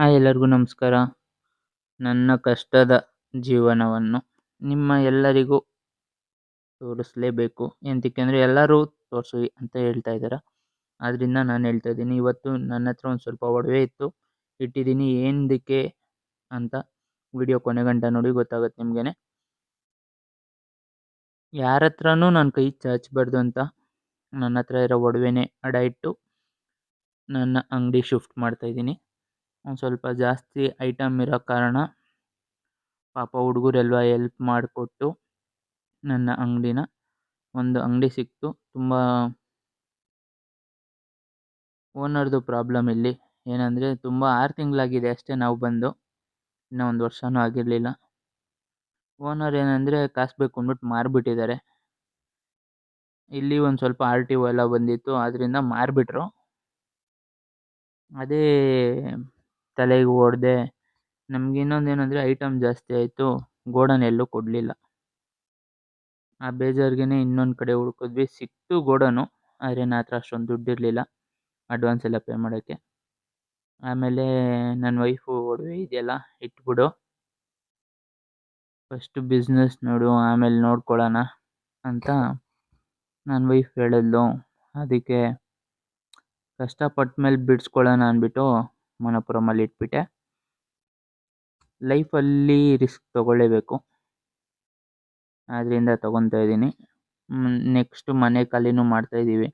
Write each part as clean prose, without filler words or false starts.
ಎಲ್ಲರಿಗೂ ನಮಸ್ಕಾರ. ನನ್ನ ಕಷ್ಟದ ಜೀವನವನ್ನು ನಿಮ್ಮ ಎಲ್ಲರಿಗೂ ತೋರಿಸಲೇಬೇಕು. ಎಂತಕ್ಕೆ ಅಂದರೆ ಎಲ್ಲರೂ ತೋರಿಸಿ ಅಂತ ಹೇಳ್ತಾ ಇದ್ದಾರೆ. ಆದ್ದರಿಂದ ನಾನು ಹೇಳ್ತಾ ಇದ್ದೀನಿ, ಇವತ್ತು ನನ್ನ ಹತ್ರ ಒಂದು ಸ್ವಲ್ಪ ಒಡವೆ ಇತ್ತು, ಇಟ್ಟಿದ್ದೀನಿ. ಏನಕ್ಕೆ ಅಂತ ವಿಡಿಯೋ ಕೊನೆಗಂಟ ನೋಡಿ ಗೊತ್ತಾಗುತ್ತೆ ನಿಮಗೇನೆ. ಯಾರ ಹತ್ರನೂ ನಾನು ಕೈ ಚಾಚಬಾರ್ದು ಅಂತ ನನ್ನ ಹತ್ರ ಇರೋ ಒಡವೆನೇ ಅಡ ಇಟ್ಟು ನನ್ನ ಅಂಗಡಿ ಶಿಫ್ಟ್ ಮಾಡ್ತಾಯಿದ್ದೀನಿ. ಒಂದು ಸ್ವಲ್ಪ ಜಾಸ್ತಿ ಐಟಮ್ ಇರೋ ಕಾರಣ ಪಾಪ ಹುಡುಗರೆಲ್ಲ ಹೆಲ್ಪ್ ಮಾಡಿಕೊಟ್ಟು ನನ್ನ ಅಂಗಡಿನ ಒಂದು ಅಂಗಡಿ ಸಿಕ್ತು. ತುಂಬ ಓನರ್ದು ಪ್ರಾಬ್ಲಮ್ ಇಲ್ಲಿ ಏನಂದರೆ, ತುಂಬ 6 ತಿಂಗಳಾಗಿದೆ ಅಷ್ಟೇ ನಾವು ಬಂದು, ಇನ್ನೂ 1 ವರ್ಷನೂ ಆಗಿರಲಿಲ್ಲ. ಓನರ್ ಏನಂದರೆ ಕಾಸು ಬೇಕು ಅಂದ್ಬಿಟ್ಟು ಮಾರಿಬಿಟ್ಟಿದ್ದಾರೆ. ಇಲ್ಲಿ ಒಂದು ಸ್ವಲ್ಪ RTO ಎಲ್ಲ ಬಂದಿತ್ತು, ಆದ್ದರಿಂದ ಮಾರಿಬಿಟ್ರು. ಅದೇ ತಲೆಗೆ ಹೊಡೆದೆ. ನಮ್ಗೆ ಇನ್ನೊಂದೇನೆಂದರೆ ಐಟಮ್ ಜಾಸ್ತಿ ಆಯಿತು, ಗೋಡನ್ ಎಲ್ಲೂ ಕೊಡಲಿಲ್ಲ. ಆ ಬೇಜಾರಿಗೇ ಇನ್ನೊಂದು ಕಡೆ ಹುಡುಕಿದ್ವಿ, ಸಿಕ್ತು ಗೋಡನು. ಆದರೆ ನನ್ನ ಹತ್ರ ಅಷ್ಟೊಂದು ದುಡ್ಡಿರಲಿಲ್ಲ ಅಡ್ವಾನ್ಸ್ ಎಲ್ಲ ಪೇ ಮಾಡೋಕ್ಕೆ. ಆಮೇಲೆ ನನ್ನ ವೈಫು ಒಡವೆ ಇದೆಯಲ್ಲ ಇಟ್ಬಿಡು, ಫಸ್ಟು ಬಿಸ್ನೆಸ್ ನೋಡು ಆಮೇಲೆ ನೋಡ್ಕೊಳ್ಳೋಣ ಅಂತ ನನ್ನ ವೈಫ್ ಹೇಳಿದ್ಲು. ಅದಕ್ಕೆ ಕಷ್ಟಪಟ್ಟ ಮೇಲೆ ಬಿಡಿಸ್ಕೊಳ್ಳೋಣ ಅಂದ್ಬಿಟ್ಟು ಮನಪುರಮಲ್ಲಿ ಇಟ್ಬಿಟ್ಟೆ. ಲೈಫಲ್ಲಿ ರಿಸ್ಕ್ ತೊಗೊಳ್ಳೇಬೇಕು, ಆದ್ದರಿಂದ ತೊಗೊತಾ ಇದ್ದೀನಿ. ನೆಕ್ಸ್ಟು ಮನೆ ಖಾಲಿನೂ ಮಾಡ್ತಾಯಿದ್ದೀವಿ,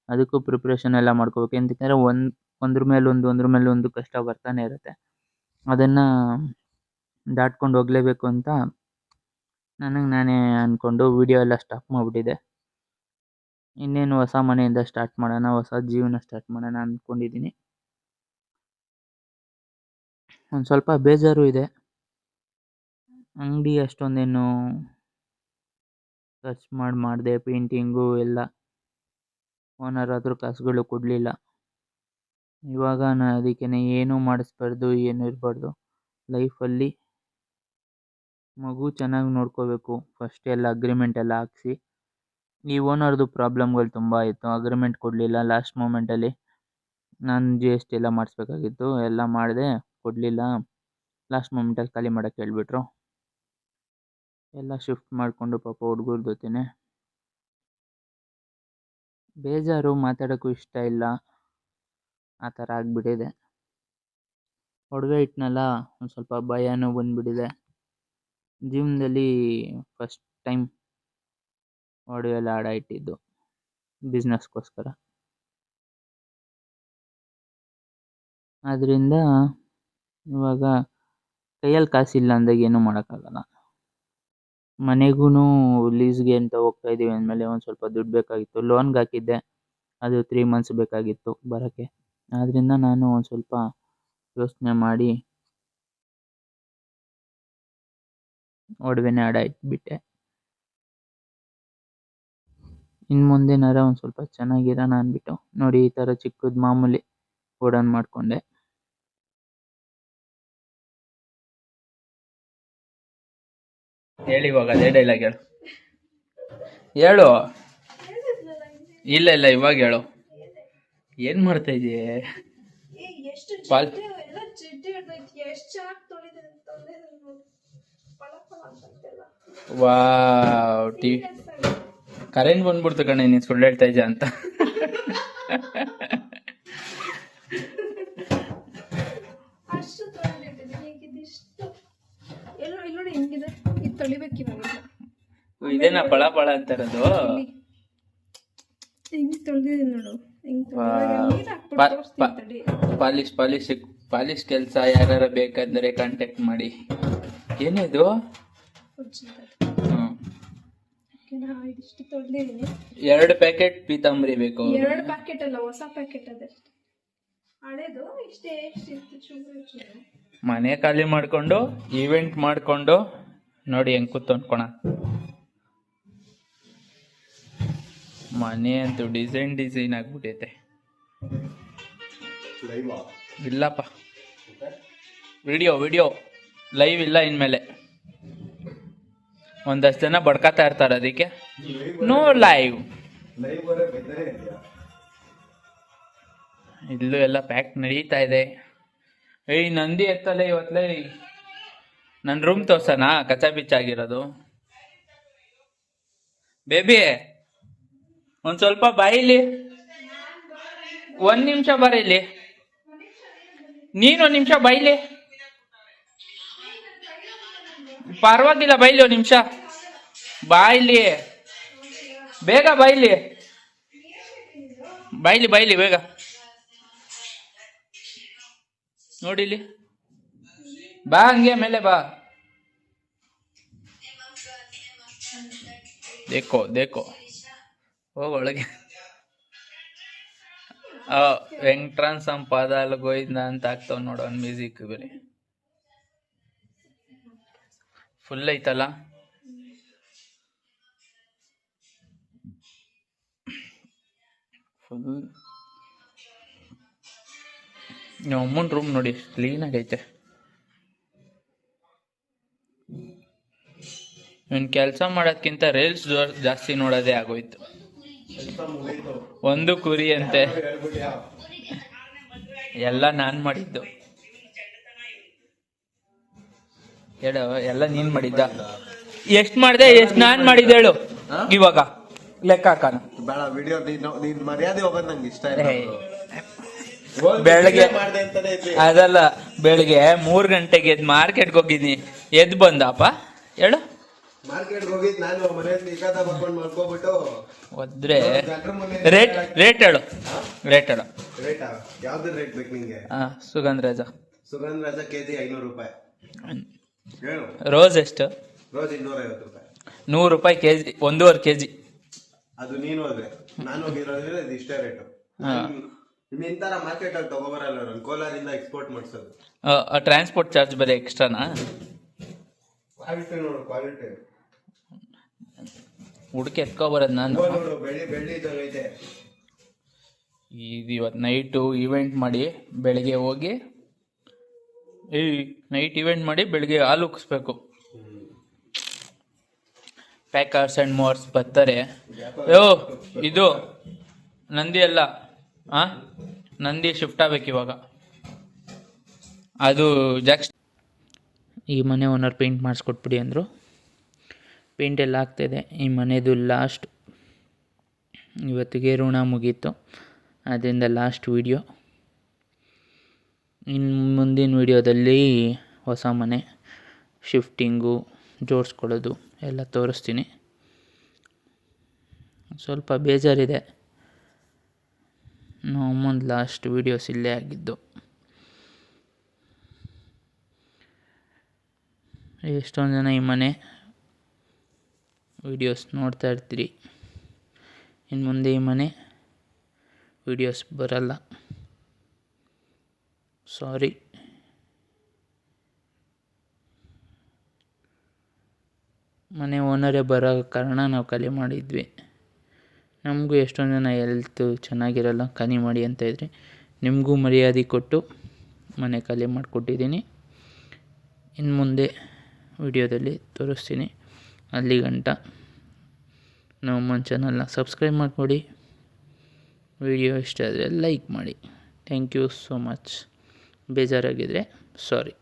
ಅದಕ್ಕೂ ಪ್ರಿಪ್ರೇಷನ್ ಎಲ್ಲ ಮಾಡ್ಕೋಬೇಕು. ಎಂತಕ್ಕಂದರೆ ಒಂದ್ರ ಮೇಲೆ ಒಂದು ಕಷ್ಟ ಬರ್ತಾನೆ ಇರುತ್ತೆ. ಅದನ್ನು ದಾಟ್ಕೊಂಡು ಹೋಗಲೇಬೇಕು ಅಂತ ನನಗೆ ನಾನೇ ಅಂದ್ಕೊಂಡು ವಿಡಿಯೋ ಎಲ್ಲ ಸ್ಟಾಪ್ ಮಾಡಿಬಿಟ್ಟಿದ್ದೆ. ಇನ್ನೇನು ಹೊಸ ಮನೆಯಿಂದ ಸ್ಟಾರ್ಟ್ ಮಾಡೋಣ, ಹೊಸ ಜೀವನ ಸ್ಟಾರ್ಟ್ ಮಾಡೋಣ ಅಂದ್ಕೊಂಡಿದ್ದೀನಿ. ಒಂದು ಸ್ವಲ್ಪ ಬೇಜಾರು ಇದೆ. ಅಂಗಡಿ ಅಷ್ಟೊಂದೇನು ಖರ್ಚು ಮಾಡಿದೆ, ಪೇಂಟಿಂಗು ಎಲ್ಲ. ಓನರ್ ಆದರೂ ಕಾಸುಗಳು ಕೊಡಲಿಲ್ಲ. ಇವಾಗ ನಾನು ಅದಕ್ಕೆ ಏನೂ ಮಾಡಿಸ್ಬಾರ್ದು, ಏನೂ ಇರಬಾರ್ದು. ಲೈಫಲ್ಲಿ ಮಗು ಚೆನ್ನಾಗಿ ನೋಡ್ಕೋಬೇಕು. ಫಸ್ಟ್ ಎಲ್ಲ ಅಗ್ರಿಮೆಂಟ್ ಎಲ್ಲ ಹಾಕ್ಸಿ. ಈ ಓನರ್ದು ಪ್ರಾಬ್ಲಮ್ಗಳು ತುಂಬ ಇತ್ತು, ಅಗ್ರಿಮೆಂಟ್ ಕೊಡಲಿಲ್ಲ. ಲಾಸ್ಟ್ ಮೂಮೆಂಟಲ್ಲಿ ನಾನು GST ಎಲ್ಲ ಮಾಡಿಸ್ಬೇಕಾಗಿತ್ತು, ಎಲ್ಲ ಮಾಡಿದೆ, ಕೊಡಲಿಲ್ಲ. ಲಾಸ್ಟ್ ಮೂಮೆಂಟಲ್ಲಿ ಖಾಲಿ ಮಾಡೋಕ್ಕೆ ಹೇಳ್ಬಿಟ್ರು. ಎಲ್ಲ ಶಿಫ್ಟ್ ಮಾಡಿಕೊಂಡು ಪಾಪ ಹುಡುಗರ ಜೊತೆನೇ ಬೇಜಾರು, ಮಾತಾಡೋಕ್ಕೂ ಇಷ್ಟ ಇಲ್ಲ, ಆ ಥರ ಆಗಿಬಿಟ್ಟಿದೆ. ಒಡವೆ ಇಟ್ನಲ್ಲ, ಒಂದು ಸ್ವಲ್ಪ ಭಯನೂ ಬಂದುಬಿಟ್ಟಿದೆ. ಜೀವನದಲ್ಲಿ ಫಸ್ಟ್ ಟೈಮ್ ಒಡವೆ ಎಲ್ಲ ಅಡ ಇಟ್ಟಿದ್ದು ಬಿಸ್ನೆಸ್ಗೋಸ್ಕರ. ಆದ್ದರಿಂದ ಇವಾಗ ಕೈಯಲ್ಲಿ ಕಾಸಿಲ್ಲ ಅಂದಾಗ ಏನೂ ಮಾಡೋಕ್ಕಾಗಲ್ಲ. ಮನೆಗೂ ಲೀಸ್ಗೆ ಅಂತ ಹೋಗ್ತಾ ಇದ್ದೀವಿ ಅಂದಮೇಲೆ ಒಂದು ಸ್ವಲ್ಪ ದುಡ್ಡು ಬೇಕಾಗಿತ್ತು. ಲೋನ್ಗೆ ಹಾಕಿದ್ದೆ, ಅದು 3 ಮಂತ್ಸ್ ಬೇಕಾಗಿತ್ತು ಬರೋಕ್ಕೆ. ಆದ್ದರಿಂದ ನಾನು ಒಂದು ಸ್ವಲ್ಪ ಯೋಚನೆ ಮಾಡಿ ಒಡವೆನೇ ಅಡ ಇಟ್ಬಿಟ್ಟೆ. ಇನ್ನು ಮುಂದೇನಾರ ಒಂದು ಸ್ವಲ್ಪ ಚೆನ್ನಾಗಿರೋಣ ಅಂದ್ಬಿಟ್ಟು ನೋಡಿ ಈ ಥರ ಚಿಕ್ಕದು ಮಾಮೂಲಿ ಗೋಡನ್ ಮಾಡಿಕೊಂಡೆ. ಹೇಳಿ ಇವಾಗ ಅದೇ ಡೈಲಾಗ್ ಹೇಳು. ಇಲ್ಲ ಇಲ್ಲ, ಇವಾಗ ಹೇಳು. ಏನು ಮಾಡ್ತಾ ಇದೀಯ? ವಾವ್, ಟಿವಿ ಕರೆಂಟ್ ಬಂದ್ಬಿಡ್ತು ಕಣೆ, ನೀನು ಸುಳ್ಳು ಹೇಳ್ತಾ ಇದ್ಯಾ ಅಂತ. ಇದೇನಾ ಪಳ ಪಳ ಅಂತಾರದು? ಪಾಲಿಶ್ ಕೆಲಸ ಯಾರು ಬೇಕಂದ್ರೆ ಕಾಂಟ್ಯಾಕ್ಟ್ ಮಾಡಿ. ಏನಿದು? 2 ಪ್ಯಾಕೆಟ್ ಪೀತಾಂಬರಿ ಬೇಕು. 2 ಪ್ಯಾಕೆಟ್ ಅಲ್ಲ, ಹೊಸ ಪ್ಯಾಕೆಟ್ ಅದೇ. ಹಳೇದು ಇಷ್ಟೇ ಮನೆ ಖಾಲಿ ಮಾಡ್ಕೊಂಡು ಈವೆಂಟ್ ಮಾಡ್ಕೊಂಡು ನೋಡಿ ಹೆಂಗ್ ಕೂತು ಅನ್ಕೋಣ. ಮನೆ ಅಂತೂ ಡಿಸೈನ್ ಆಗ್ಬಿಟ್ಟೈತೆ. ಇಲ್ಲಪ್ಪ, ವಿಡಿಯೋ ಲೈವ್ ಇಲ್ಲ ಇನ್ಮೇಲೆ. ಒಂದಷ್ಟು ಜನ ಬಡ್ಕಾತಾ ಇರ್ತಾರೆ, ಅದಕ್ಕೆ ನೋ ಲೈವ್. ಇಲ್ಲೂ ಎಲ್ಲ ಪ್ಯಾಕ್ ನಡೀತಾ ಇದೆ. ಏಯ್ ನಂದಿ ಎತ್ತಲ್ಲ ಇವತ್ತಲೇ. ನನ್ನ ರೂಮ್ ತೋರ್ಸನಾ ಕಚ್ಚಾ ಬಿಚ್ಚಾಗಿರೋದು. ಬೇಬಿ ಒಂದ್ ಸ್ವಲ್ಪ ಬಾಯಿಲಿ, 1 ನಿಮಿಷ ಬರೀಲಿ. ನೀನು 1 ನಿಮಿಷ ಬೈಲಿ, ಪರವಾಗಿಲ್ಲ ಬೈಲಿ 1 ನಿಮಿಷ. ಬಾಯ್ಲಿ ಬೇಗ, ಬಾಯ್ಲಿ ಬಾಯ್ಲಿ ಬಾಯ್ಲಿ ಬೇಗ. ನೋಡಿಲಿ, ಬಾ ಹಂಗೆ ಮೇಲೆ ಬಾ. ದೇಕೋ ದೇಕೋ, ಹೋಗೊಳಗೆ. ವೆಂಕಟ್ರಾನ್ ಸಂಪಾದಾಲ ಗೋವಿಂದ ಅಂತ ಆಗ್ತಾವ ನೋಡ ಒಂದು ಮ್ಯೂಸಿಕ್ ಬೇರೆ ಫುಲ್ ಐತಲ್ಲ. ಫುಲ್ ನಿಮ್ಮ ಅಮ್ಮನ ರೂಮ್ ನೋಡಿ ಕ್ಲೀನಾಗಿ ಐತೆ. ಇವ್ನು ಕೆಲಸ ಮಾಡೋದ್ಕಿಂತ ರೀಲ್ಸ್ ಜಾಸ್ತಿ ನೋಡೋದೇ ಆಗೋಯ್ತು. ಒಂದು ಕುರಿ ಅಂತೆ, ಎಲ್ಲ ನಾನ್ ಮಾಡಿದ್ದು. ಹೇಳು, ಎಲ್ಲ ನೀನ್ ಮಾಡಿದ್ದ. ಎಷ್ಟ್ ಮಾಡ್ದೆ, ಎಷ್ಟ್ ನಾನ್ ಮಾಡಿದ್ದೆ ಹೇಳು ಇವಾಗ ಲೆಕ್ಕ ಹಾಕೋಣ. ಬೇಡ ವಿಡಿಯೋ ನೀನ್ ಮರ್ಯಾದೆ ಹೋಗೋದು ನಂಗೆ ಇಷ್ಟ ಇಲ್ಲ. ಬೆಳಗ್ಗೆ ಅದಲ್ಲ, ಬೆಳಿಗ್ಗೆ 3 ಗಂಟೆಗೆ ಎದ್ದು ಮಾರ್ಕೆಟ್ಗೆ ಹೋಗಿದ್ದೀನಿ. ಎದ್ದು ಬಂದಪ್ಪ ಹೇಳು. ಮಾರ್ಕೆಟ್ಗೆ ಹೋಗಿದ್ ನಾನು ಮನೆಯಲ್ಲಿ ಇಕಾದ ಬರ್ಕೊಂಡು ಮಾಡ್ಕೋಬಿಟ್ಟು ಒದ್ರೆ ರೇಟ್ ರೇಟ್ ಹೇಳು, ರೇಟ್ ಹೇಳು. ರೇಟಾ? ಯಾವ್ದು ರೇಟ್ ಬೇಕು ನಿಂಗೆ? ಸುಗಂಧರಾಜ. ಸುಗಂಧರಾಜ ಕೆಜಿ 500 ರೂಪಾಯಿ. ಹೇಳು. ರೋಸ್ ಎಷ್ಟು? ರೋಸ್ 250 ರೂಪಾಯಿ. 100 ರೂಪಾಯಿ ಕೆಜಿ, 1.5 ಕೆಜಿ. ಅದು ನೀನು ಹೋದ್ರೆ, ನಾನು ಹೋಗಿರೋದ್ರೆ ಇದು ಇಷ್ಟೇ ರೇಟು. ನಿಂತರ ಮಾರ್ಕೆಟ್ ಅಲ್ಲಿ ತಗೋಬರಲ್ಲ, ನಾನು ಕೋಲಾರಿಂದ ಎಕ್ಸ್ಪೋರ್ಟ್ ಮಾಡ್ಸೋದು. ಟ್ರಾನ್ಸ್ಪೋರ್ಟ್ ಚಾರ್ಜ್ ಬೇರೆ ಎಕ್ಸ್ಟ್ರಾನಾ? ಕ್ವಾಲಿಟಿ ನೋಡು, ಕ್ವಾಲಿಟಿ ಹುಡುಕಿ ಎತ್ಕೊಬರೋದು ನಾನು. ನೋಡು, ಬೆಳ್ಳಿ ಬೆಳ್ಳಿ ಇದ್ದಂಗೈತೆ. ಇದು ಇವತ್ತು ನೈಟು ಇವೆಂಟ್ ಮಾಡಿ ಬೆಳಿಗ್ಗೆ ಹೋಗಿ, ನೈಟ್ ಇವೆಂಟ್ ಮಾಡಿ ಬೆಳಿಗ್ಗೆ ಹಾಲು ಉಕ್ಸ್ಬೇಕು. ಪ್ಯಾಕರ್ಸ್ ಅಂಡ್ ಮೋರ್ಸ್ ಬರ್ತಾರೆ. ಇದು ನಂದಿ ಅಲ್ಲ, ನಂದಿ ಶಿಫ್ಟ್ ಆಗ್ಬೇಕು ಇವಾಗ. ಅದು ಜಾಕ್ಸ್ ಈ ಮನೆ ಓನರ್ ಪೇಂಟ್ ಮಾಡಿಸ್ಕೊಟ್ಬಿಡಿ ಅಂದರು. ಪೇಂಟ್ ಎಲ್ಲ ಆಗ್ತಾಯಿದೆ. ಈ ಮನೆದು ಲಾಸ್ಟ್, ಇವತ್ತಿಗೆ ಋಣ ಮುಗೀತು. ಅದರಿಂದ ಲಾಸ್ಟ್ ವಿಡಿಯೋ. ಇನ್ನು ಮುಂದಿನ ವಿಡಿಯೋದಲ್ಲಿ ಹೊಸ ಮನೆ ಶಿಫ್ಟಿಂಗು, ಜೋಡಿಸ್ಕೊಳ್ಳೋದು ಎಲ್ಲ ತೋರಿಸ್ತೀನಿ. ಸ್ವಲ್ಪ ಬೇಜಾರಿದೆ, ನಮ್ಮೊಂದು ಲಾಸ್ಟ್ ವಿಡಿಯೋಸ್ ಇಲ್ಲೇ ಆಗಿದ್ದು. ಎಷ್ಟೊಂದು ಜನ ಈ ಮನೆ ವಿಡಿಯೋಸ್ ನೋಡ್ತಾ ಇರ್ತೀರಿ. ಇನ್ನು ಮುಂದೆ ಈ ಮನೆ ವಿಡಿಯೋಸ್ ಬರಲ್ಲ, ಸಾರಿ. ಮನೆ ಓನರೇ ಬರೋ ಕಾರಣ ನಾವು ಖಾಲಿ ಮಾಡಿದ್ವಿ. ನಮಗೂ ಎಷ್ಟೊಂದು ಜನ ಹೆಲ್ತು ಚೆನ್ನಾಗಿರಲ್ಲ, ಖಾಲಿ ಮಾಡಿ ಅಂತ ಇದ್ರಿ. ನಿಮಗೂ ಮರ್ಯಾದೆ ಕೊಟ್ಟು ಮನೆ ಖಾಲಿ ಮಾಡಿಕೊಟ್ಟಿದ್ದೀನಿ. ಇನ್ನು ಮುಂದೆ ವಿಡಿಯೋದಲ್ಲಿ ತೋರಿಸ್ತೀನಿ. ಅಲ್ಲಿ ಗಂಟ ನಮ್ಮ ಚಾನಲ್ನ ಸಬ್ಸ್ಕ್ರೈಬ್ ಮಾಡಿಕೊಡಿ. ವಿಡಿಯೋ ಇಷ್ಟ ಆದರೆ ಲೈಕ್ ಮಾಡಿ. Thank you so much. ಬೇಜಾರಾಗಿದ್ದರೆ ಸಾರಿ.